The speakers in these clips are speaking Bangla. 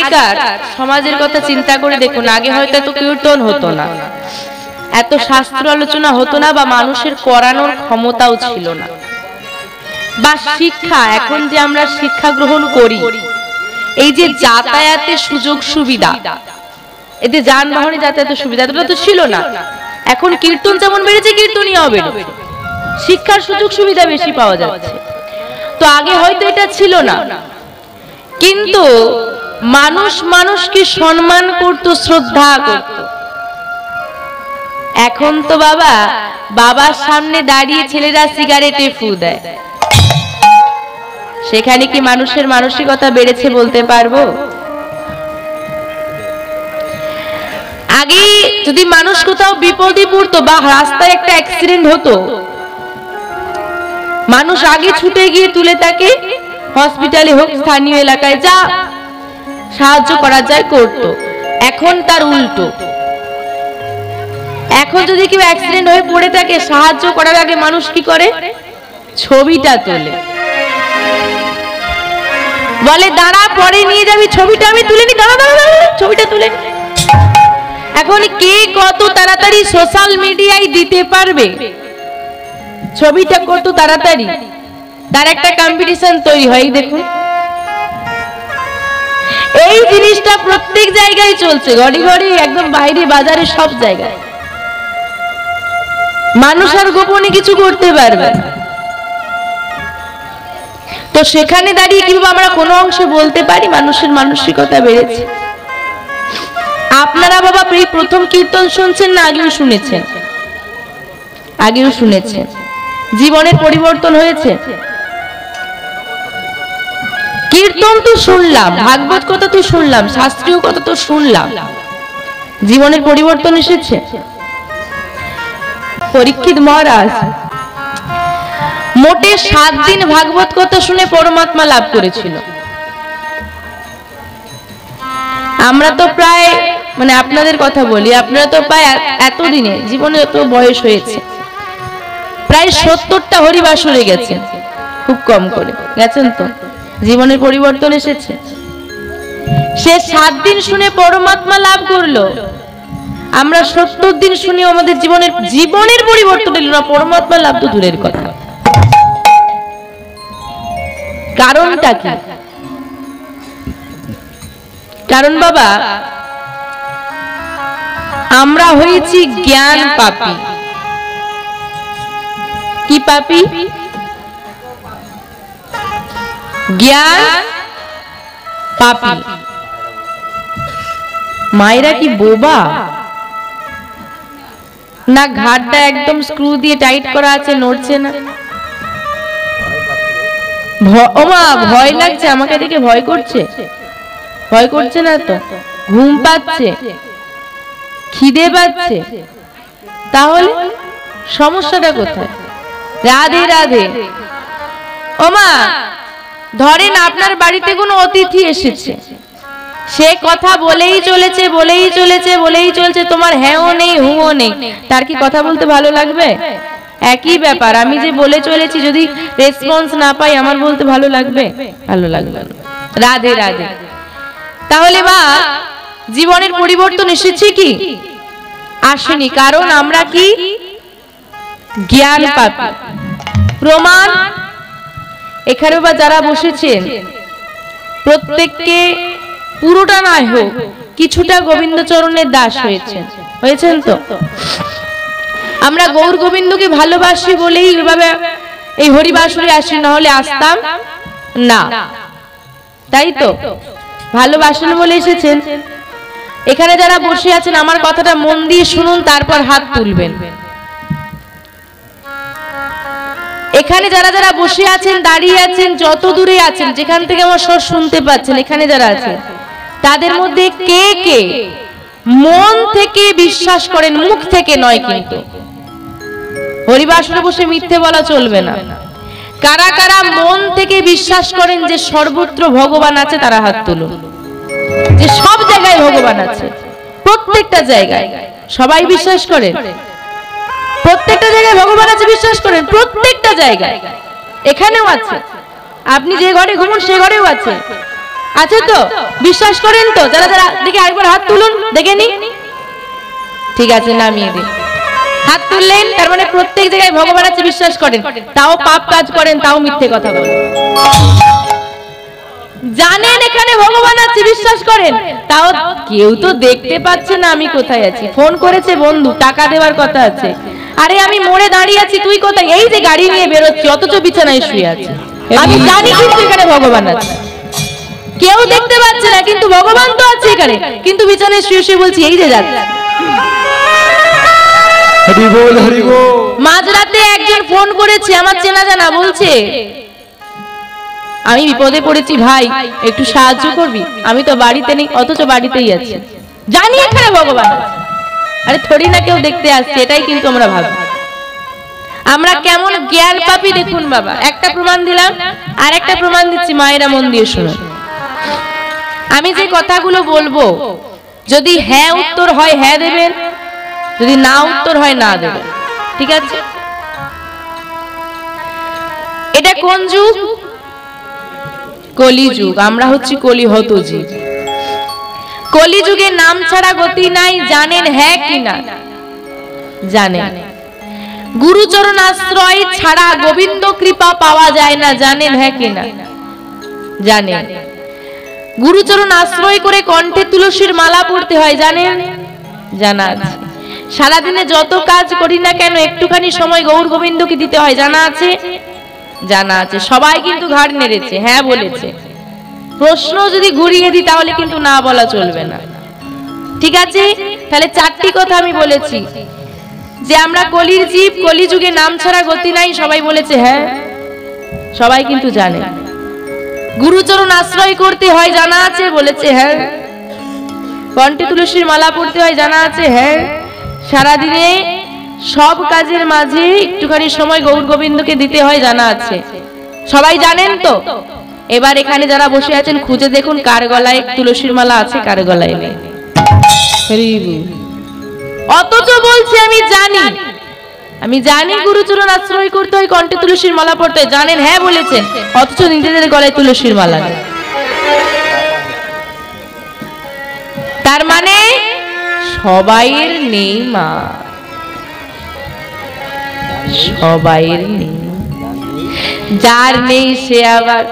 আগেকার সমাজের কথা চিন্তা করে দেখুন, আগে হয়তো এত কীর্তন হতো না, এত শাস্ত্র আলোচনা হতো না, বা মানুষের করানোর ক্ষমতাও ছিল না, বা শিক্ষা এখন যে আমরা শিক্ষা গ্রহণ করি, এই যে যাতায়াতের সুযোগ সুবিধা, এতে যানবাহনে যাতায়াতের সুবিধা এতটা তো ছিল না। এখন কীর্তন যেমন বেড়েছে, কীর্তনীয় বেড়েছে, শিক্ষার সুযোগ সুবিধা বেশি পাওয়া যাচ্ছে। তো আগে হয়তো এটা ছিল না, কিন্তু মানুষ মানুষকে সম্মান করত, শ্রদ্ধা করত। এখন তো বাবার সামনে দাঁড়িয়ে ছেলেরা সিগারেটে ফু দেয়, সেখানে কি মানুষের মানসিকতা বেড়েছে বলতে পারবো? আগে যদি মানুষ কোথাও বিপদে পড়তো বা রাস্তায় একটা অ্যাক্সিডেন্ট হতো, মানুষ আগে ছুটে গিয়ে তুলে তাকে হসপিটালে হোক স্থানীয় এলাকায় যা সাহায্য করা যায় করত। এখন তার উল্টো, এখন যদি কেউ অ্যাক্সিডেন্ট হয়ে পড়ে থাকে, সাহায্য করার আগে মানুষ কি করে? ছবিটা তোলে, বলে দাঁড়া পরে নিয়ে যাবি, ছবিটা আমি তুলে নি, দাঁড়া দাঁড়া ছবিটা তুলে নি। এখন কে কত তাড়াতাড়ি সোশ্যাল মিডিয়ায় দিতে পারবে ছবিটা, কত তাড়াতাড়ি, তার একটা কম্পিটিশন তৈরি হয়। দেখুন এই জিনিসটা প্রত্যেক জায়গায় চলছে, ঘরে ঘরে, একদম বাইরে বাজারে, সব জায়গায়। মানুষ আর গোপনে কিছু করতে পারবে, তো সেখানে দাঁড়িয়ে কিভাবে আমরা কোনো অংশে বলতে পারি মানুষের মানসিকতা বেড়েছে। আপনারা এই প্রথম কীর্তন শুনছেন না আগেও শুনেছেন? আগেও শুনেছেন। জীবনের পরিবর্তন হয়েছে। কীর্তন তো শুনলাম, ভাগবত কথা তো শুনলাম, শাস্ত্রীয় কথা তো শুনলাম, জীবনের পরিবর্তন এসেছে। পরীক্ষিত মহারাজ মোটে 7 দিন ভাগবত কথা শুনে পরমাত্মা লাভ করেছিল। আমরা তো প্রায়, আপনাদের কথা বলি, আপনারা তো প্রায় এতদিনে জীবনে যত বয়স হয়েছে প্রায় 70টা হরিবাসরে গেছেন, খুব কম করে গেছেন। তো জীবনের পরিবর্তন এসেছে। সে 7 দিন শুনে পরমাত্মা লাভ করলো, আমরা 70 দিন শুনেও আমাদের জীবনের পরিবর্তন এলো না, পরমাত্মা লাভ তো দূরের কথা। কারণটা কি? কারণ আমরা হয়েছি জ্ঞান পাপী। কি পাপী? জ্ঞান পাপী। মায়েরা কি বোবা না? ঘাটটা একদম স্ক্রু দিয়ে টাইট করা আছে, নড়ছে না। ওমা ভয় লাগছে, আমাকে দেখে ভয় করছে? ভয় করছে না তো? ঘুম পাচ্ছে, খিদে পাচ্ছে, তাহলে সমস্যাটা কোথায়? রাধে রাধে। ওমা ধরেন আপনার বাড়িতে কোনো অতিথি এসেছে, সে কথা বলেই চলেছে, বলেই চলেছে, বলেই চলছে, তোমার হ্যাঁও নেই হুঁও নেই, তার কি কথা বলতে ভালো লাগবে? একই ব্যাপার, আমি যে বলে চলেছি যদি রেসপন্স না পাই, আমার বলতে ভালো লাগবে? ভালো লাগবে না। রাধে রাধে। তাহলে জীবনের পরিবর্তন এসেছে কি? আসেনি। কারণ আমরা কি? জ্ঞান পাপী। প্রমাণ এখানে যারা বসেছেন প্রত্যেককে পুরোটা নয় হোক, কিছুটা গোবিন্দচরণের দাস হয়েছেন তো? আমরা গৌর গোবিন্দকে ভালোবাসি বলেই এভাবে এই হরিবাসরে আসি, না হলে আসতাম না, তাই তো? ভালোবাসেন বলে এসেছেন। এখানে যারা বসে আছেন আমার কথাটা মন দিয়ে শুনুন, তারপর হাত তুলবেন। এখানে যারা যারা বসে আছেন, দাঁড়িয়ে আছেন, যত দূরে আছেন, যেখান থেকে আমার স্বর শুনতে পাচ্ছেন, এখানে যারা আছেন তাদের মধ্যে কে কে মন থেকে বিশ্বাস করেন, মুখ থেকে নয় কিন্তু, হরিবাসরে বসে মিথ্যে বলা চলবে না, কারা কারা মন থেকে বিশ্বাস করেন যে সর্বত্র ভগবান আছে? তারা হাত তুলুন। যে সব জায়গায় ভগবান আছে, প্রত্যেকটা জায়গায়, সবাই বিশ্বাস করেন? প্রত্যেকটা জায়গায় ভগবান আছে বিশ্বাস করেন? প্রত্যেকটা জায়গায়, এখানেও আছে, আপনি যে ঘরে ঘুমুন সে ঘরেও আছে। আছে তো? বিশ্বাস করেন তো? যারা যারা দেখে আরেকবার হাত তুলুন, দেখে নি। ঠিক আছে, নামিয়ে দিন। হাত তুললেন, তার মানে প্রত্যেক জায়গায় ভগবান আছে বিশ্বাস করেন, তাও পাপ কাজ করেন, তাও মিথ্যে কথা বলেন। জানেন এখানে ভগবান আছে বিশ্বাস করেন, তাও কেউ তো দেখতে পাচ্ছে না আমি কোথায় আছি। ফোন করেছে বন্ধু, টাকা দেওয়ার কথা আছে, আরে আমি মোড়ে দাঁড়িয়ে আছি, তুই কোথায়? এই যে গাড়ি নিয়ে বেরোচ্ছি, অথচ বিছানায় শুয়ে আছে। আমি জানি কিন্তু এখানে ভগবান আছে, কেউ দেখতে পাচ্ছে না, কিন্তু ভগবান তো আছে এখানে, কিন্তু বিছানায় শুয়ে শুয়ে বলছি এই যে যাচ্ছে। মাঝরাতে একজন ফোন করেছে, আমার চেনা জানা, বলছে আমি বিপদে পড়েছি ভাই, একটু সাহায্য করবি? আমি তো বাড়িতে নেই, অথচ বাড়িতেই আছি, জানি এখানে ভগবান আছে। আরে থোড়ি না কেউ দেখতে আসছে, এটাই কিন্তু আমরা ভাবি। আমরা কেমন জ্ঞান পাপি দেখুন বাবা। একটা প্রমাণ দিলাম, আর একটা প্রমাণ দিচ্ছি, মায়েরা মন দিয়ে শুনুন। আমি যে কথাগুলো বলবো, যদি হ্যাঁ উত্তর হয় হ্যাঁ দেবেন, যদি না উত্তর হয় না দেবেন, ঠিক আছে? এটা কোন যুগ? কলিযুগ। আমরা হচ্ছি কলিহত জীব। কলিযুগে নাম ছাড়া গতি নাই, জানেন হ্যাঁ কি না? জানেন। গুরুচরণ আশ্রয় ছাড়া গোবিন্দ কৃপা পাওয়া যায় না, জানেন হ্যাঁ কি না? জানেন। গুরুচরণ আশ্রয় করে কণ্ঠে তুলসীর মালা পড়তে হয়, জানেন? জানা আছে। সারাদিনে যত কাজ করি না কেন একটুখানি সময় গৌর গোবিন্দকে দিতে হয়, জানা আছে? জানা আছে। সবাই কিন্তু ঘাড় নেড়েছে, হ্যাঁ বলেছে। প্রশ্ন যদি ঘুরিয়ে দিই তাহলে কিন্তু না বলা চলবে না, ঠিক আছে? তাহলে চারটি কথা আমি বলেছি, যে আমরা কলির জীব, কলিযুগে নাম ছাড়া গতি নাই, সবাই বলেছে হ্যাঁ, সবাই কিন্তু জানে। গুরুচরণ আশ্রয় করতে হয়, জানা আছে? বলেছে হ্যাঁ। কণ্ঠে তুলসীর মালা পড়তে হয়, জানা আছে? হ্যাঁ। সারাদিনে সব কাজের মাঝে একটুখানি সময় গৌর গোবিন্দকে দিতে হয়, জানা আছে। সবাই জানেন তো? এবার এখানে যারা বসে আছেন খুঁজে দেখুন কার গলায় তুলসীর মালা আছে, কার গলায় নেই। অথচ বলছি আমি জানি, আমি জানি গুরুচরণ আশ্রয় করতে হয়, কণ্ঠে তুলসীর মালা পড়তে হয়, জানেন হ্যাঁ বলেছেন, অথচ নিজেদের গলায় তুলসীর মালা নেই। তার মানে সবাইয়ের নেই মা, সবাইয়ের নেই। যার নেই সে আবার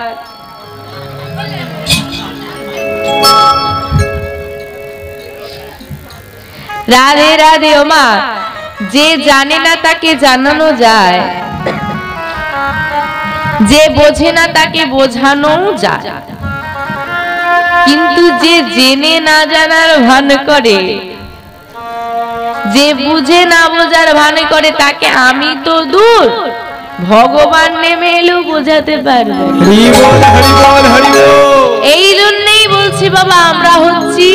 রাধে রাধে। ও মা, যে জানে না তাকে জানানো যায়, যে বোঝে না তাকে বোঝানো যায়, কিন্তু যে জেনে না জানার ভান করে, যে বুঝে না বোঝার ভান করে, তাকে আমি তো দূর, ভগবান নেমে এলেও বোঝাতে পারবে। এই জন্যই বলছি বাবা, আমরা হচ্ছি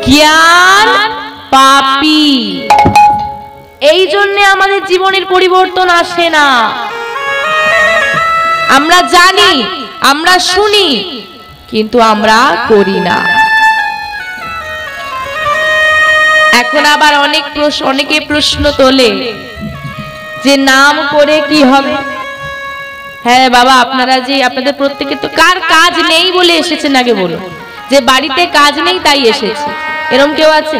জ্ঞান পাপী। এই জন্য আমাদের জীবনের পরিবর্তন আসে না। আমরা জানি, আমরা শুনি, কিন্তু আমরা করি না। এখন আবার অনেকে প্রশ্ন তোলে যে নাম করে কি হবে। হ্যাঁ বাবা, আপনারা যে আপনাদের প্রত্যেকে তো কার কাজ নেই বলে এসেছেন, আগে বলুন। যে বাড়িতে কাজ নেই তাই এসেছে, এরকম কেউ আছে?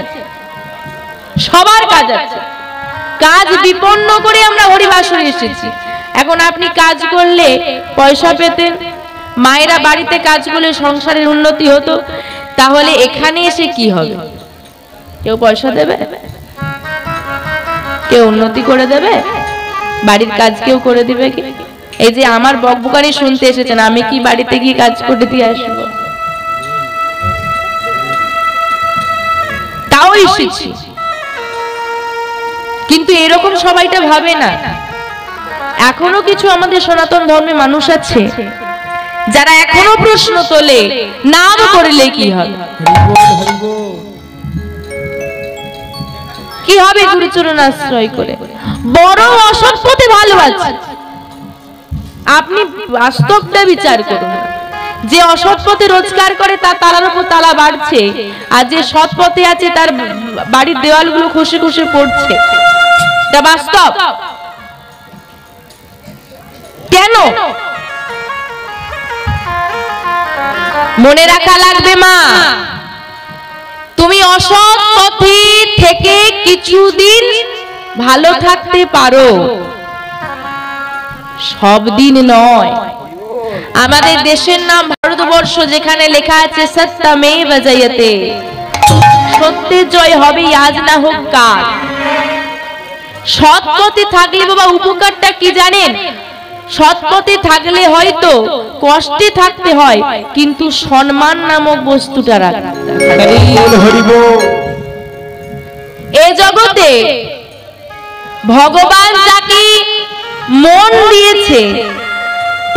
সবার কাজ আছে। কাজ বিপন্ন করে আমরা হরিবাসরে এসেছি। এখন আপনি কাজ করলে পয়সা পেতেন, মায়েরা বাড়িতে কাজ করলে সংসারের উন্নতি হতো, তাহলে এখানে এসে কি হবে? কেউ পয়সা দেবে? কেউ উন্নতি করে দেবে? বাড়ির কাজ কেউ করে দিবে কি? এই যে আমার বকবকানি শুনতে এসেছেন, আমি কি বাড়িতে গিয়ে কাজ করে দিয়ে আসবো? তাও এসেছি, কিন্তু এরকম সবাইটা ভাবে না। এখনো কিছু আমাদের সনাতন ধর্মে মানুষ আছে যারা এখনো প্রশ্ন তোলে নাম করলে কি হবে, কি হবে গুরুচরণ আশ্রয় করে। বড় অসৎ পথে ভালো আছে। আপনি বাস্তবটা বিচার করুন। যে অসৎ পথে রোজগার করে তার তালার উপর তালা বাড়ছে, আর যে সৎ পথে আছে তার বাড়ির দেওয়ালগুলো খসে খসে পড়ছে। এটা বাস্তব। কেন? মনে রাখা লাগবে মা, তুমি অসৎ পথে থেকে কিছুদিন ভালো থাকতে পারো, সব দিন নয়। আমাদের দেশের নাম ভারতবর্ষ, যেখানে লেখা আছে সত্যমেব জয়তে, সত্যের জয় হবে আজ না হোক কাল। সৎ পথে থাকলে বাবা উপকারটা কি জানেন? সৎ পথে থাকলে হয়তো কষ্টে থাকতে হয়, কিন্তু সম্মান নামক বস্তুটা রাখতে এ জগতে ভগবান যাকে মন দিয়েছে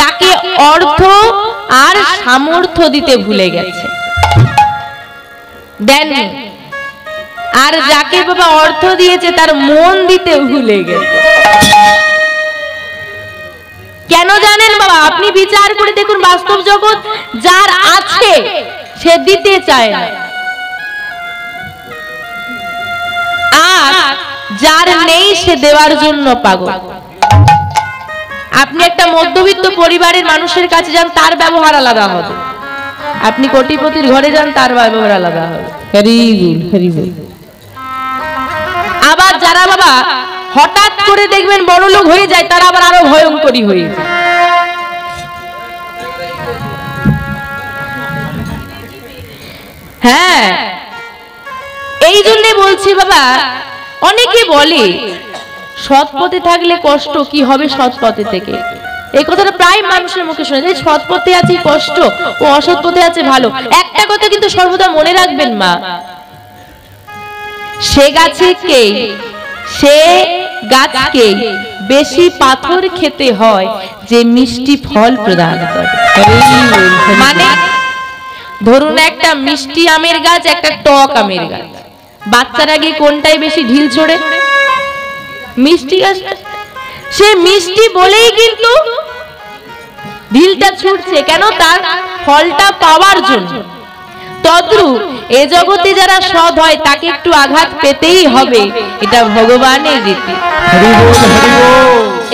তাকে অর্থ আর সামর্থ্য দিতে ভুলে গেছে, দেননি। আর যাকে বাবা অর্থ দিয়েছে তার মন দিতে ভুলে গেছে। কেন জানেন বাবা? আপনি বিচার করে দেখুন, বাস্তব জগৎ যার আছে সে দিতে চায় না, আর যার নেই সে দেওয়ার জন্য পাগল। আপনি একটা মধ্যবিত্ত পরিবারের মানুষের কাছে যান, তার ব্যবহার আলাদা হবে। আপনি কোটিপতির ঘরে যান, তার ব্যবহার আলাদা হবে। আবার যারা বাবা হঠাৎ করে দেখবেন বড়লোক হয়ে যায়, তারা আবার আরো ভয়ঙ্করী হয়ে যায়। হ্যাঁ, এই জন্য বলছি বাবা, অনেকে বলে সৎ পথে থাকলে কষ্ট, কি হবে সৎ পথে থেকে? এই কথাটা প্রায় মানুষের মুখে শুনে যায়, সৎ পথে আছে কষ্ট ও অসৎ পথে আছে ভালো। একটা কথা কিন্তু সর্বদা মনে রাখবেন মা, সে গাছকে বেশি পাথর খেতে হয় যে মিষ্টি ফল প্রদান করে। মানে ধরুন একটা মিষ্টি আমের গাছ, একটা টক আমের গাছ, বাচ্চার আগে কোনটাই বেশি ঢিল ছোড়ে? মিষ্টি গাছ। সে মিষ্টি বলেই কিন্তু ঢিলটা ছুটছে, কেন? তার ফলটা পাওয়ার জন্য। তদ্রূপ এ জগতে যারা সৎ হয় তাকে একটু আঘাত পেতেই হবে, এটা ভগবানের রীতি,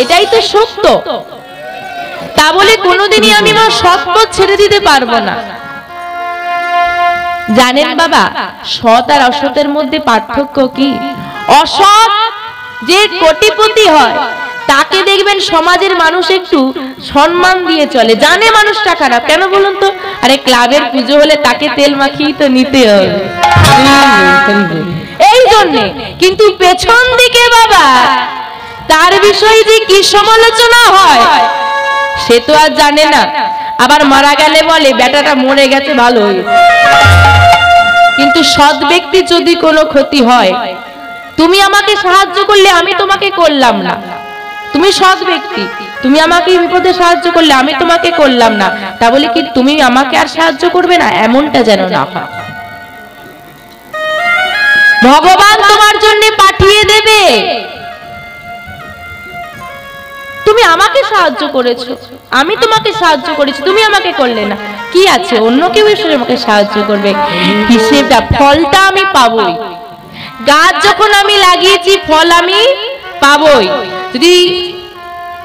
এটাই তো সত্য। তা বলে কোনোদিনই আমি আমার সৎ পথ ছেড়ে দিতে পারবো না। জানেন বাবা, সৎ আর অসতের মধ্যে পার্থক্য কি? অসৎ যে কোটিপতি হয় তাকে দেখবেন সমাজের মানুষ একটু সম্মান দিয়ে চলে, জানে মানুষটা খারাপ। কেন বলুন তো? আরে ক্লাবের পুজো হলে তাকে তেল মাখিয়ে তো নিতে হবে, এই জন্য। কিন্তু পেছন দিকে বাবা তার বিষয়ে যে কি সমালোচনা হয় সে তো আর জানে না। আবার মারা গেলে বলে বেটাটা মরে গেছে, ভালো হয়েছে। কিন্তু সৎ ব্যক্তি যদি কোনো ক্ষতি হয়, তুমি আমাকে সাহায্য করলে আমি তোমাকে করলাম না, তুমি সৎ ব্যক্তি, তুমি আমাকে বিপদে সাহায্য করলে আমি তোমাকে করলাম না, তা বলে কি তুমি আমাকে আর সাহায্য করবে না? এমনটা যেন না হয়। ভগবান তোমার জন্য পাঠিয়ে দেবে। তুমি আমাকে সাহায্য করেছো, আমি তোমাকে সাহায্য করেছি, তুমি আমাকে করলে না, কি আছে? অন্য কেউ এসে আমাকে সাহায্য করবে, হিসেবটা ফলটা আমি পাবোই। গাছ যখন আমি লাগিয়েছি ফল আমি পাবোই। যদি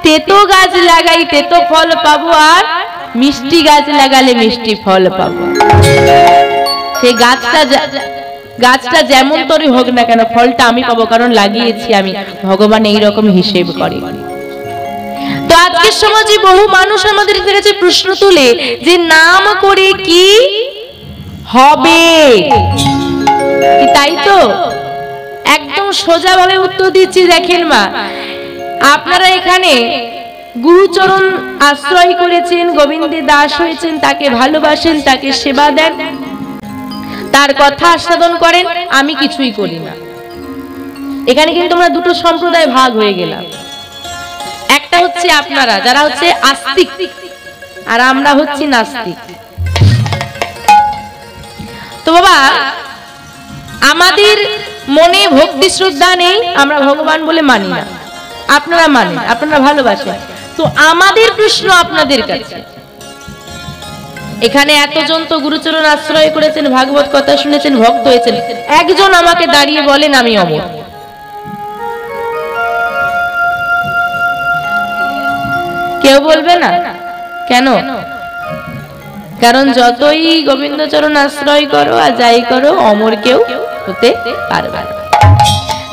তেতো গাছ লাগাই তেতো ফল পাবো, আর মিষ্টি গাছ লাগালে মিষ্টি ফল পাবো। সেই গাছটা যেমন তরি হোক না কেন, ফলটা আমি পাবো, কারণ লাগিয়েছি আমি। ভগবান এইরকম হিসেব করে। তো আজকের সমাজে বহু মানুষ আমাদের কাছে প্রশ্ন তুলে যে নাম করে কি হবে, তাই তো একদম সোজাভাবে উত্তর দিচ্ছি। দেখেন মা, আপনারা এখানে গুরুচরণ আশ্রয় করেছেন, গোবিন্দের দাস হয়েছেন, তাকে ভালোবাসেন, তাকে সেবা দেন, তার কথা আস্বাদন করেন। আমি কিছুই করি না। এখানে কিন্তু আমরা দুটো সম্প্রদায় ভাগ হয়ে গেলাম। একটা হচ্ছে আপনারা যারা হচ্ছে আস্তিক, আর আমরা হচ্ছি নাস্তিক। তো বাবা, আমাদের মনে ভক্তি শ্রদ্ধা নেই, আমরা ভগবান বলে মানি না। আপনারা মানেন, আপনারা ভালোবাসেন। তো আমাদের প্রশ্ন আপনাদের কাছে, এখানে এতজন তো গুরুচরণ আশ্রয় করেছেন, ভাগবত কথা শুনেছেন, ভক্ত হয়েছেন, একজন আমাকে দাঁড়িয়ে বলেন আমি অমর। কেউ বলবে না? কেন? কারণ যতই গোবিন্দচরণ আশ্রয় করো আর যাই করো অমর কেউ হতে পারবে না।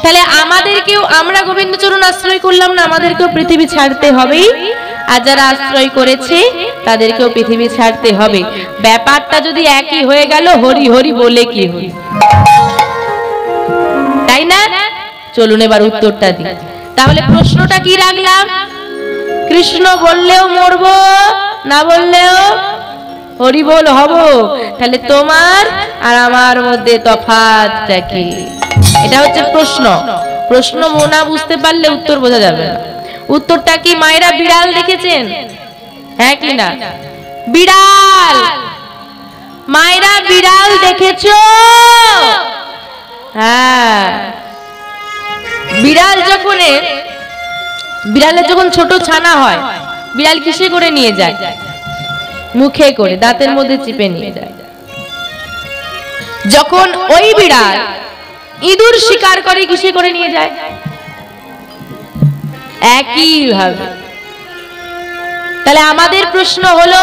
তাহলে আমাদেরকেও, আমরা গোবিন্দচরণ আশ্রয় করলাম না, আমাদেরকেও পৃথিবী ছাড়তে হবেই, আর যারা আশ্রয় করেছে তাদেরকেও পৃথিবী ছাড়তে হবে। ব্যাপারটা যদি একই হয়ে গেল, হরি হরি বলে কি হরি, তাই না? চলুন এবার উত্তরটা দিই। তাহলে প্রশ্নটা কি রাখলাম? কৃষ্ণ বললেও মরবো, না বললেও হরি বল হব। তাহলে তোমার আর আমার মধ্যে তফাৎটা কি? এটা হচ্ছে প্রশ্ন। প্রশ্ন না বুঝতে পারলে উত্তর বোঝা যাবে না। উত্তরটা কি? মায়েরা বিড়াল দেখেছেন? হ্যাঁ কি না? বিড়াল, মায়েরা বিড়াল দেখেছো? হ্যাঁ। বিড়ালের যখন ছোট ছানা হয়, বিড়াল কিসে করে নিয়ে যায়? মুখে করে, দাঁতের মধ্যে চিপে নিয়ে যায়। যখন ওই বিড়াল ইঁদুর শিকার করে, কিসে করে নিয়ে যায়? একই ভাবে। তাহলে আমাদের প্রশ্ন হলো,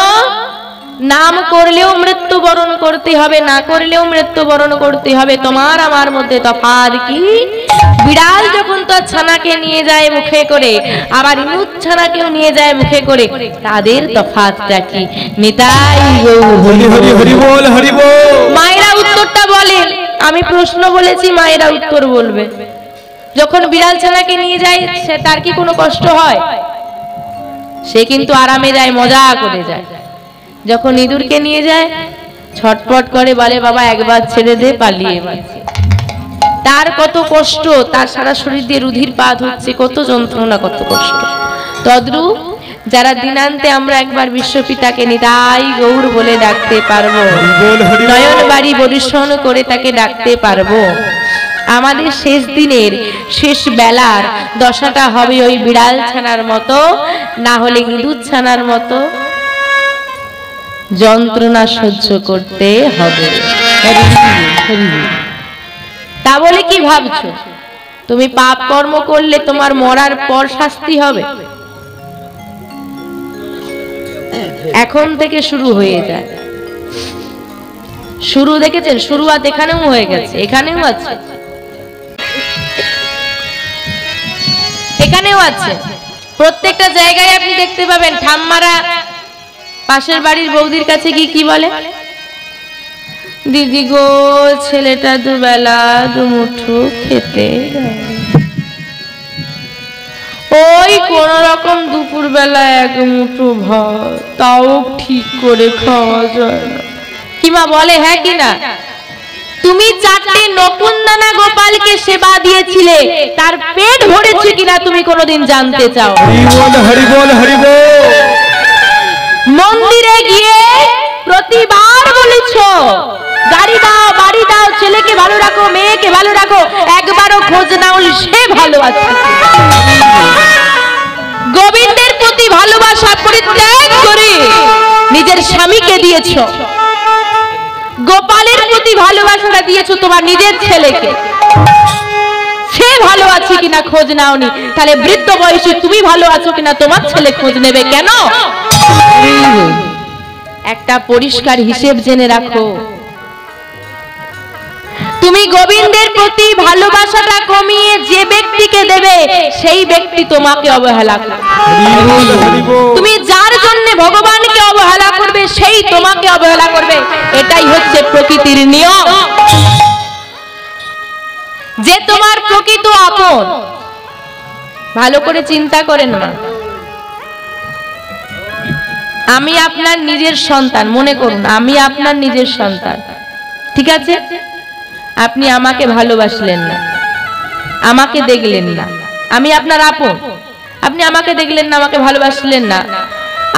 নাম করলেও মৃত্যুবরণ করতে হবে, না করলেও মৃত্যুবরণ করতে হবে। তোমার আমার মধ্যে তফাৎ কি? বিড়াল যখন তার ছানাকে নিয়ে যায় মুখে করে, আবার ইঁদুর ছানাকেও নিয়ে যায় মুখে করে, তাদের তফাৎটা কি? নিতাই হরি হরি হরি বল, হরি বল। মায়েরা উত্তরটা বলেন, আমি প্রশ্ন বলেছি, মায়েরা উত্তর বলবে। যখন বিড়াল ছানাকে নিয়ে যায়, সে তার কি কোনো কষ্ট হয়? সে কিন্তু আরামে যায়, মজা করে যায়। যখন ইঁদুরকে নিয়ে যায়, ছটপট করে, বলে বাবা একবার ছেড়ে দে, পালিয়ে বাঁচি। তার কত কষ্ট, তার সারা শরীর দিয়ে রুধির পাত হচ্ছে, কত যন্ত্রণা, কত কষ্ট। তদ্রূপ যারা দিনান্তে আমরা একবার বিশ্বপিতাকে নিতাই গৌর বলে ডাকতে পারবো, নয়ন বাড়ি পরিশ্রম করে তাকে ডাকতে পারবো, আমাদের শেষ দিনের শেষ বেলার দশাটা হবে ওই বিড়াল ছানার মতো, না হলে ইঁদুর ছানার মতো যন্ত্রণা সহ্য করতে হবে। তা বলে কি ভাবছো তুমি পাপ কর্ম করলে তোমার মরার পর শাস্তি হবে? এখন থেকে শুরু হয়ে যায়। শুরু দেখেছেন? শুরুয়াত এখানেও হয়ে গেছে, এখানেও আছে, এখানেও আছে। প্রত্যেকটা জায়গায় আপনি দেখতে পাবেন ঠাম্মারা পাশের বাড়ির বৌদির কাছে গিয়ে কি বলে? দিদি গো, ছেলেটা দুবেলা দুমুঠো খেতে ওই কোন রকম দুপুর বেলা এক মুঠো ভাত, তাও ঠিক করে খাওয়া যায় না। কি মা বলে? হ্যাঁ কি না? তুমি 4টে নকুনদানা গোপালকে সেবা দিয়েছিলে, তার পেট ভরেছে কিনা তুমি কোনোদিন জানতে চাও? হরি বল, হরি বল। মন্দিরে গিয়ে প্রতিবার বলেছো গাড়ি দাও, বাড়ি দাও, ছেলেকে ভালো রাখো, মেয়েকে ভালো রাখো, একবারও খোঁজ নাও সে ভালো আছে। গোবিন্দের প্রতি ভালোবাসা পরিত্যাগ করে নিজের স্বামীকে দিয়েছো, গোপালের প্রতি ভালোবাসাটা দিয়েছো তোমার নিজের ছেলেকে, সে ভালো আছে কিনা খোঁজ নাওনি। তাহলে বৃদ্ধ বয়সে তুমি ভালো আছো কিনা তোমার ছেলে খোঁজ নেবে কেন? একটা পরিষ্কার হিসেব জেনে রাখো, তুমি গোবিন্দের প্রতি ভালোবাসাটা কমিয়ে যে ব্যক্তিকে দেবে সেই ব্যক্তি তোমাকে অবহেলা করবে। তুমি যার জন্য ভগবানকে অবহেলা করবে সেই তোমাকে অবহেলা করবে। এটাই হচ্ছে প্রকৃতির নিয়ম। যে তোমার প্রকৃত আপন, ভালো করে চিন্তা করেন না। আমি আপনার নিজের সন্তান, মনে করুন আমি আপনার নিজের সন্তান, ঠিক আছে? আপনি আমাকে ভালোবাসলেন না, আমাকে দেখলেন না, আমি আপনার আপন, আপনি আমাকে দেখলেন না, আমাকে ভালোবাসলেন না।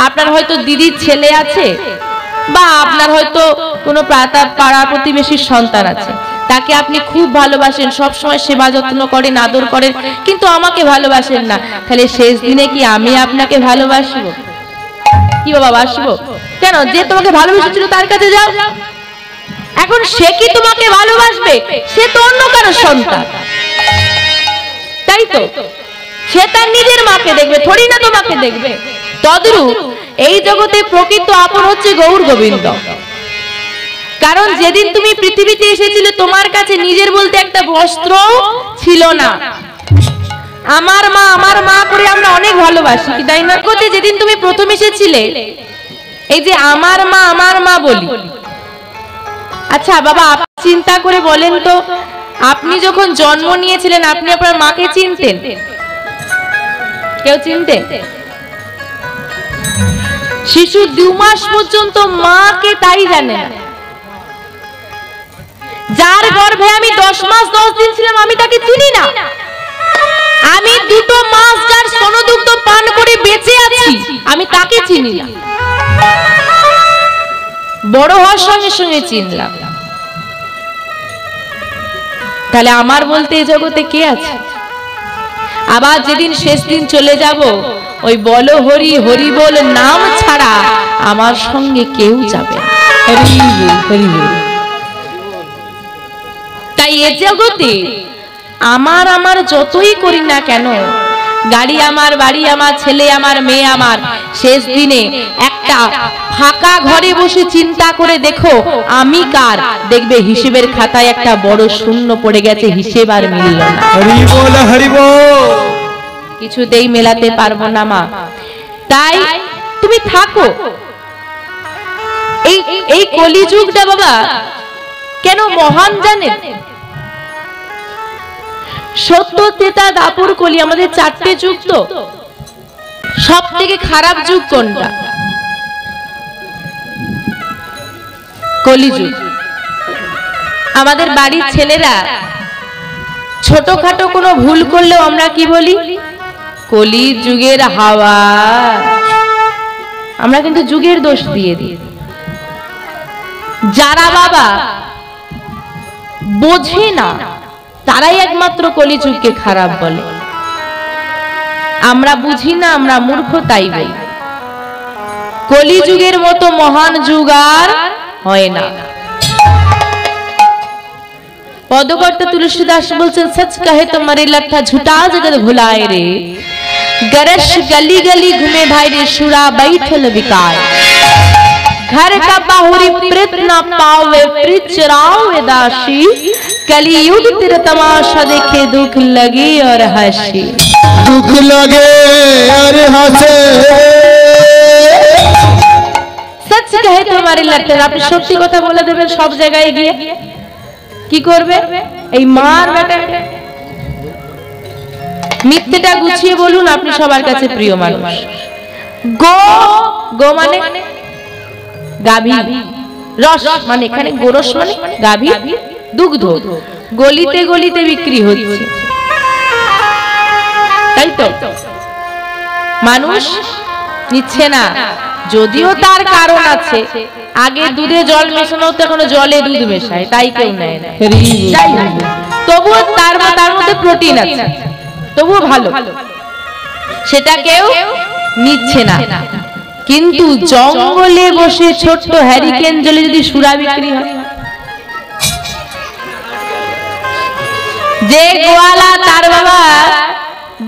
আপনার হয়তো দিদির ছেলে আছে, বা আপনার হয়তো কোনো পাড়া প্রতিবেশীর সন্তান আছে, তাকে আপনি খুব ভালোবাসেন, সব সময় সেবা যত্ন করেন, আদর করেন, কিন্তু আমাকে ভালোবাসেন না। তাহলে শেষ দিনে কি আমি আপনাকে ভালোবাসবো? কি বাবা বাসবো? কেন? যে তোমাকে ভালোবেসেছিল তার কাছে যাও। এখন সে কি তোমাকে ভালোবাসবে? সে তো অন্য কারো সন্তান, তাই তো? সে তার নিজের মাকে দেখবে, থোড়ি না তোমাকে দেখবে। তদ্রূপ এই জগতে প্রকৃত আপন হচ্ছে গৌর গোবিন্দ। কারণ যেদিন তুমি পৃথিবীতে এসেছিলে তোমার কাছে নিজের বলতে একটা বস্ত্র ছিল না। আমার মা করে আমরা অনেক ভালোবাসি, কি তাই না? যেদিন তুমি প্রথম এসেছিলে, এই যে আমার মা বলি, আচ্ছা বাবা আপনি চিন্তা করে বলেন তো, আপনি যখন জন্ম নিয়েছিলেন আপনি আপনার মাকে চিনতেন? কেউ চিনতেন? শিশু 2 মাস পর্যন্ত মাকে তাই জানে না। যার গর্ভে আমি 10 মাস 10 দিন ছিলাম আমি তাকে চিনি না। আমি 2 মাস যার স্তনদুগ্ধ পান করে বেঁচে আছি আমি তাকে চিনি না। বড় হওয়ার সঙ্গে সঙ্গে চিনলাম। তাহলে আমার বলতে এই জগতে কে আছে? আবার যেদিন শেষ দিন চলে যাব, ওই বলো হরি হরি বল নাম ছাড়া আমার সঙ্গে কেউ যাবে না। তাই এ জগতে আমার যতই করি না কেন, গাড়ি আমার, বাড়ি আমার, ছেলে আমার, মেয়ে আমার, শেষ দিনে একটা ফাঁকা ঘরে বসে চিন্তা করে দেখো আমি কার, দেখবে হিসেবের খাতায় একটা বড় শূন্য পড়ে গেছে, হিসেব আর মিলল না। হরি বল হরি বল, কিছুতেই মেলাতে পারবো না মা। তাই তুমি থাকো। এই কলিযুগটা বাবা কেন মহান জানেন? সত্য, ত্রেতা, দাপর, কলি, আমাদের 4টে যুগ। তো সব থেকে খারাপ যুগ কোনটা? কলিযুগ। আমাদের বাড়ির ছেলেরা ছোটখাটো কোনো ভুল করলেও আমরা কি বলি? কলি যুগের হাওয়া। আমরা কিন্তু যুগের দোষ দিয়ে দিই। যারা বাবা বোঝে না তারাই একমাত্র কলিযুগকে খারাপ বলে। আমরা বুঝি না, আমরা মূর্খ, তাই বলি। কলিযুগের মতো মহান যুগ আর হয় না। পদকর্তা তুলসীদাস বলছেন, সচ কহে তো মরে লঠা ঝুটা জগৎ ভুলায় রে, গরশ গলি গলি ঘুমে ভাই রে, সুরা बैठल बिकाय, घर का बाहुरी प्रीत न पावे, प्रीत चरावे दासी, कलियुग तेरा तमाशा देखे दुख लगे और हंसी। दुख लगे और हंसे। सच कहे तुम्हारे लड़के, আপনি সত্যি কথা বলে দেবেন সব জায়গায় গিয়ে, কি করবে? এই মার বেটা মিথ্যেটা গুছিয়ে বলুন, আপনি সবার কাছে প্রিয় মানুষ। গো গো মানে গাভী, রস মানে এখানে গোরস মানে গাভী, দুগ্ধ গলিতে গলিতে বিক্রি হচ্ছে, তাই তো? মানুষ নিচ্ছে না, যদিও তার কারণ আছে। আগে দুধে জল মেশানো হতো, এখন জলে দুধ মেশায়, তাই কেউ নেয় না। তবুও তার মধ্যে প্রোটিন আছে, তবুও ভালো, সেটা কেউ নিচ্ছে না। কিন্তু জঙ্গলে বসে ছোট্ট হ্যারিকেন জলে যদি সুরা বিক্রি হয়, যে গোয়ালা তার বাবা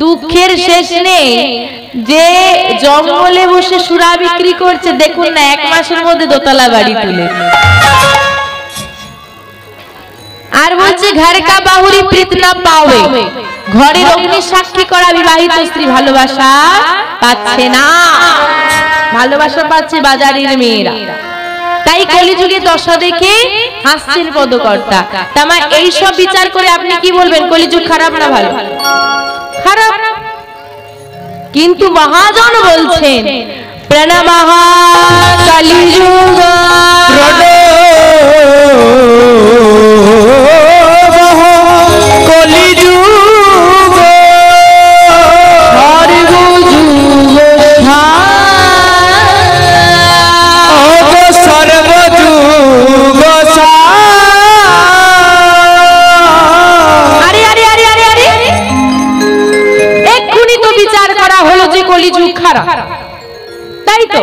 দুঃখের শেষ নেই। যে জঙ্গলে বসে সুরা বিক্রি করছে, দেখুন না 1 মাসের মধ্যে দোতলা বাড়ি তুলে। আর বলছে ঘর কা বাহুরি প্রীত না পাওয়ে, ঘরের অগ্নি সাক্ষী করা বিবাহিত স্ত্রী ভালোবাসা পাচ্ছে না, ভালোবাসা পাচ্ছে বাজারের মেয়েরা। তাই কলিযুগে দশা দেখে হাসছেন পদকর্তা। তামা এই সব বিচার করে আপনি কি বলবেন? কলিযুগ খারাপ না ভালো? খারাপ। কিন্তু মহাজন বলছেন প্রণামঃ কলিযুগ কলিযুগ খারাপ, তাই তো?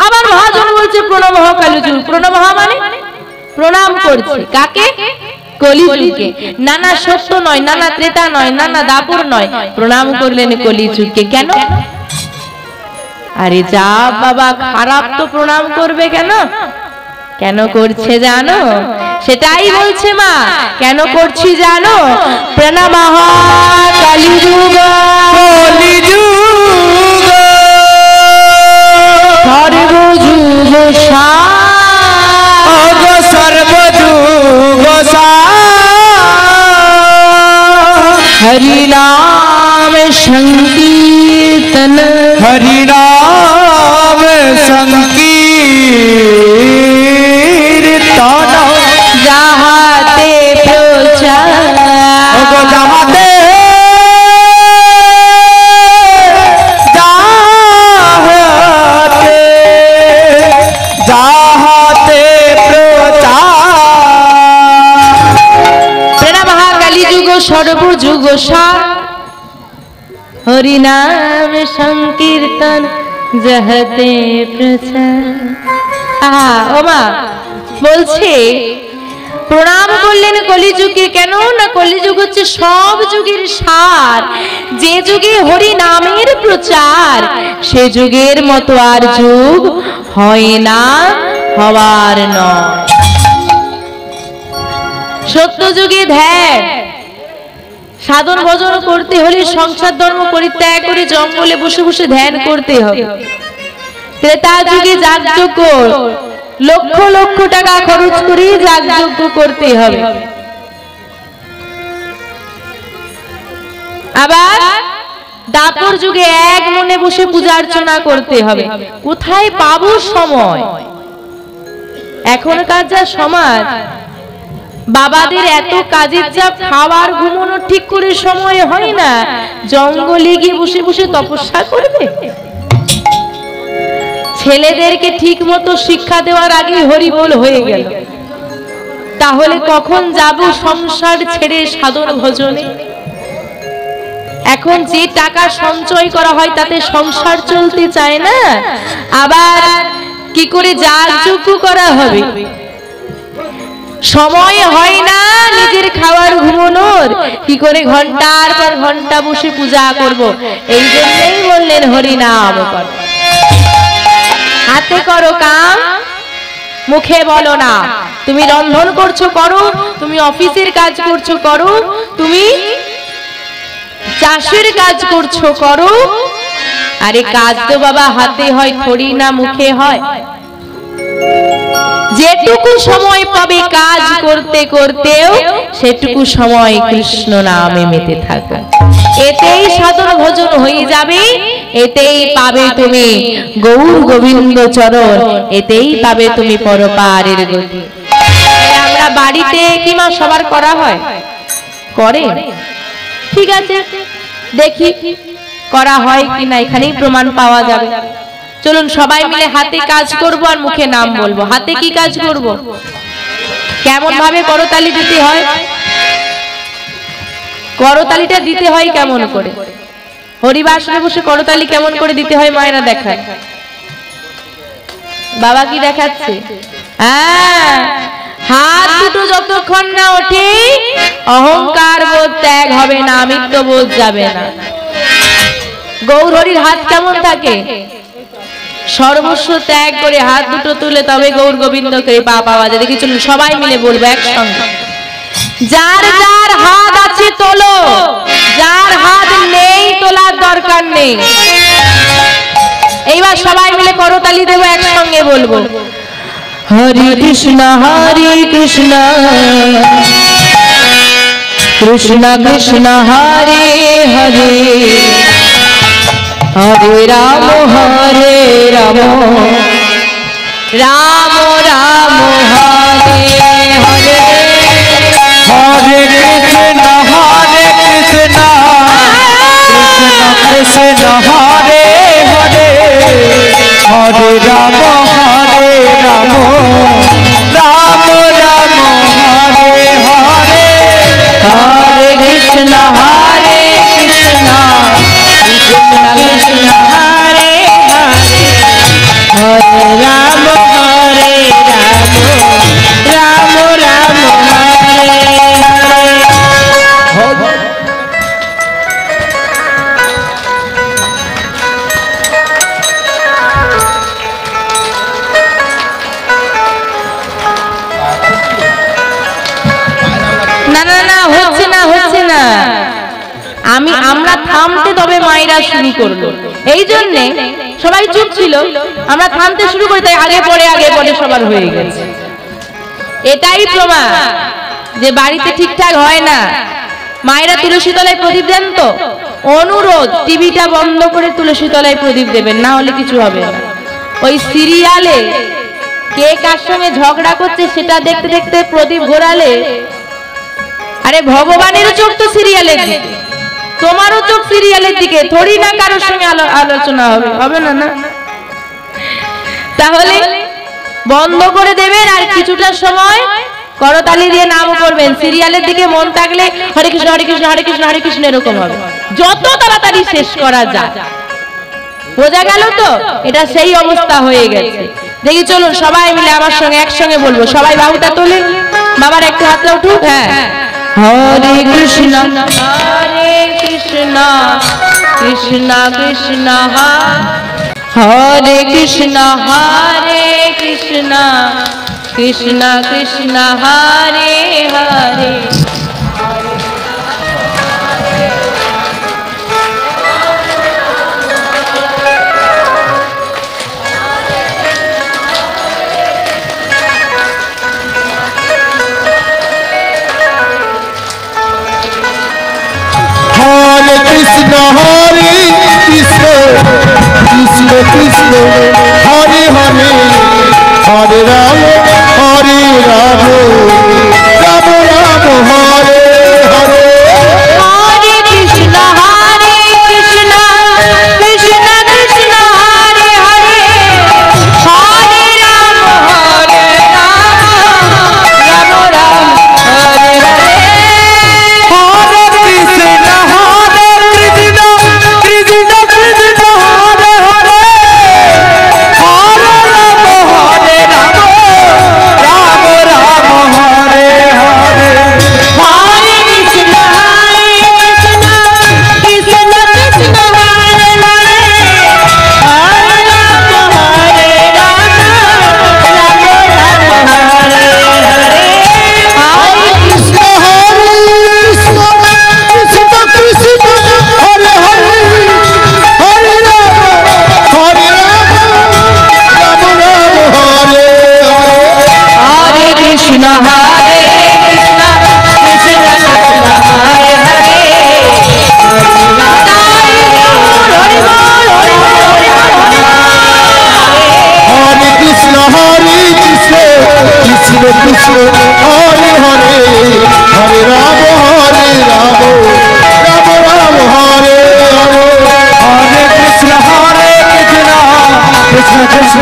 আবার মহাজন বলছে প্রণামঃ কলিযুগ। প্রণামঃ মানে প্রণাম করছে কাকে? কলিযুগকে। নানা সত্য নয়, নানা ত্রেতা নয়, নানা দাপর নয়, প্রণাম করলেন কলিযুগকে। কেন? আরে যা বাবা, খারাপ তো প্রণাম করবে কেন? কেন করছে জানো? সেটাই বলছে মা, কেন করছি জানো? প্রণামঃ কলিযুগ সর্বযুগ সর্বযুগ হরি নাম সংকীর্তন হরি নাম সংকীর্তন যাহাতে প্রচার যাহাতে যাহাতে প্রচার প্রণামঃ কলিযুগ সর্বযুগ হরি নাম সংকীর্তন যাহাতে প্রচার। ও মা বলছে প্রণাম করলেন কলিযুগে, কেন না কলিযুগ হচ্ছে সব যুগের সার। যে যুগে হরি নামের প্রচার, সে যুগের মতো আর যুগ হয় না, হওয়ার নয়। সত্য যুগে ধ্যান সাধন ভজন করতে হলে সংসার ধর্ম পরিত্যাগ করে জঙ্গলে বসে বসে ধ্যান করতে হবে। ত্রেতা যুগে যাগযজ্ঞ লক্ষ লক্ষ টাকা খরচ করে যাগযজ্ঞ করতে হবে। আবার দাপর যুগে এক মনে বসে পূজা অর্চনা করতে হবে। কোথায় পাবো সময়? এখনকার যা সমাজ, বাবাদের এত কাজের চাপ, খাবার ঘুমানো ঠিক করে সময় হয় না, জঙ্গলে গিয়ে বসে বসে তপস্যা করবে। ছেলেদেরকে ঠিক মতো শিক্ষা দেওয়ার আগে হরিবোল হয়ে গেল, তাহলে কখন যাব সংসার ছেড়ে সাধন ভজনে? এখন যে টাকা সঞ্চয় করা হয় তাতে সংসার চলতে চায় না, আবার কি করে যাগযজ্ঞ করা হবে? সময় হয় না নিজের খাবার ঘুমানোর, কি করে ঘন্টার পর ঘন্টা বসে পূজা করব? এই জন্যই বললেন হরি নাম করো। হাতে করো কাম, মুখে বলো না। তুমি রন্ধন করছো করো, তুমি অফিসের কাজ করছো করো, তুমি চাষের কাজ করছো করো। আরে কাজ তো বাবা হাতে হয়, থোড়ি না মুখে হয়। যেটুকু সময় পাবে কাজ করতে করতেও সেটুকু সময় কৃষ্ণ নামে মেতে থাকো। এতেই সাধন ভজন হয়ে যাবে, এতেই পাবে তুমি গৌর গোবিন্দ চরণ, এতেই পাবে তুমি পরপারের গতি। আমরা বাড়িতে কি মা সবার করা হয়? করে? ঠিক আছে, দেখি করা হয় কিনা, এখানেই প্রমাণ পাওয়া যাবে। চলুন সবাই মিলে হাতে কাজ করব আর মুখে নাম বলবো। হাতে কি কাজ করব? কেমন ভাবে করতালি দিতে হয়? করতালিটা দিতে হয় কেমন করে? হরিবাসরে বসে করতালি কেমন করে দিতে হয় মায়েরা দেখায়। বাবা কি দেখাচ্ছে? হ্যাঁ, হাত দুটো যতক্ষণ না ওঠে অহংকার বোধ ত্যাগ হবে না, আমিত্ব বোধ যাবে না। গৌর হরির হাত কেমন থাকে? সর্বস্ব ত্যাগ করে হাত দুটো তুলে তবে গৌর গোবিন্দ কৃপা পাওয়া যায়। দেখি চলুন সবাই মিলে বলবো একসঙ্গে, যার যার হাত আছে তোলো, যার হাত নেই তোলার দরকার নেই। এইবার সবাই মিলে করতালি দেবো, একসঙ্গে বলবো হরে কৃষ্ণ কৃষ্ণ কৃষ্ণ হরে হরে হরে রাম রাম রাম রাম হরে হরে হরে কৃষ্ণ কৃষ্ণ কৃষ্ণ হরে হরে হরে রাম রাম রাম রাম হরে হরে হরে কৃষ্ণ কৃষ্ণ কৃষ্ণ হরে হরে হরে রাম রাম রাম হরে হরে। কান্না থামতে তবে মায়েরা শুরু করলো। এই জন্যে সবাই চুপ ছিল, আমরা থামতে শুরু করি, তাই আগে পরে সবার হয়ে গেছে। এটাই প্রমাণ যে বাড়িতে ঠিকঠাক হয় না। মায়েরা তুলসী তলায় প্রদীপ দেন তো, অনুরোধ টিভিটা বন্ধ করে তুলসী তলায় প্রদীপ দেবেন, না হলে কিছু হবে না। ওই সিরিয়ালে কে কার সঙ্গে ঝগড়া করছে সেটা দেখতে দেখতে প্রদীপ ঘোরালে, আরে ভগবানের চোখ তো সিরিয়ালের দিকে, তোমারও চোখ সিরিয়ালের দিকে, থোড়ি না কারোর সঙ্গে আলোচনা হবে না না। তাহলে বন্ধ করে দেবেন আর কিছুটা সময় করতালি দিয়ে নাম করবেন। সিরিয়ালের দিকে মন থাকলে হরে কৃষ্ণ হরে কৃষ্ণ হরে কৃষ্ণ হরে কৃষ্ণ এরকম হবে, যত তাড়াতাড়ি শেষ করা যায়। বোঝা গেল তো? এটা সেই অবস্থা হয়ে গেছে। দেখি চলুন সবাই মিলে আমার সঙ্গে একসঙ্গে বলবো। সবাই বাহুটা তোলেন, বাবার একটু হাতটা উঠুক। হ্যাঁ, হরে কৃষ্ণ হরে কৃষ্ণ কৃষ্ণ কৃষ্ণ হরে কৃষ্ণ হরে কৃষ্ণ কৃষ্ণ কৃষ্ণ হরে হরে। হরে কৃষ্ণ কৃষ্ণ কৃষ্ণ হরে হরে, হরে রাম হরে রাম রাম রাম হরে হরে। হরে কৃষ্ণ কৃষ্ণ কৃষ্ণ হরে হরে, হরে রাম রাম রাম হরে হরে। হরে কৃষ্ণ কৃষ্ণ কৃষ্ণ কৃষ্ণ হরে হরে, হরে রাম রাম রাম হরে হরে। হরে কৃষ্ণ কৃষ্ণ কৃষ্ণ কৃষ্ণ হরে হরে, হরে রাম রাম রাম হরে হরে। হরে কৃষ্ণ কৃষ্ণ কৃষ্ণ কৃষ্ণ হরে হরে, হরে রাম রাম রাম হরে হরে। হরে কৃষ্ণ হরে কৃষ্ণ কৃষ্ণ কৃষ্ণ হরে হরে, হরে কৃষ্ণ কৃষ্ণ কৃষ্ণ হরে হরে, হরে রাম রাম রাম হরে হরে। হরে কৃষ্ণ কৃষ্ণ কৃষ্ণ কৃষ্ণ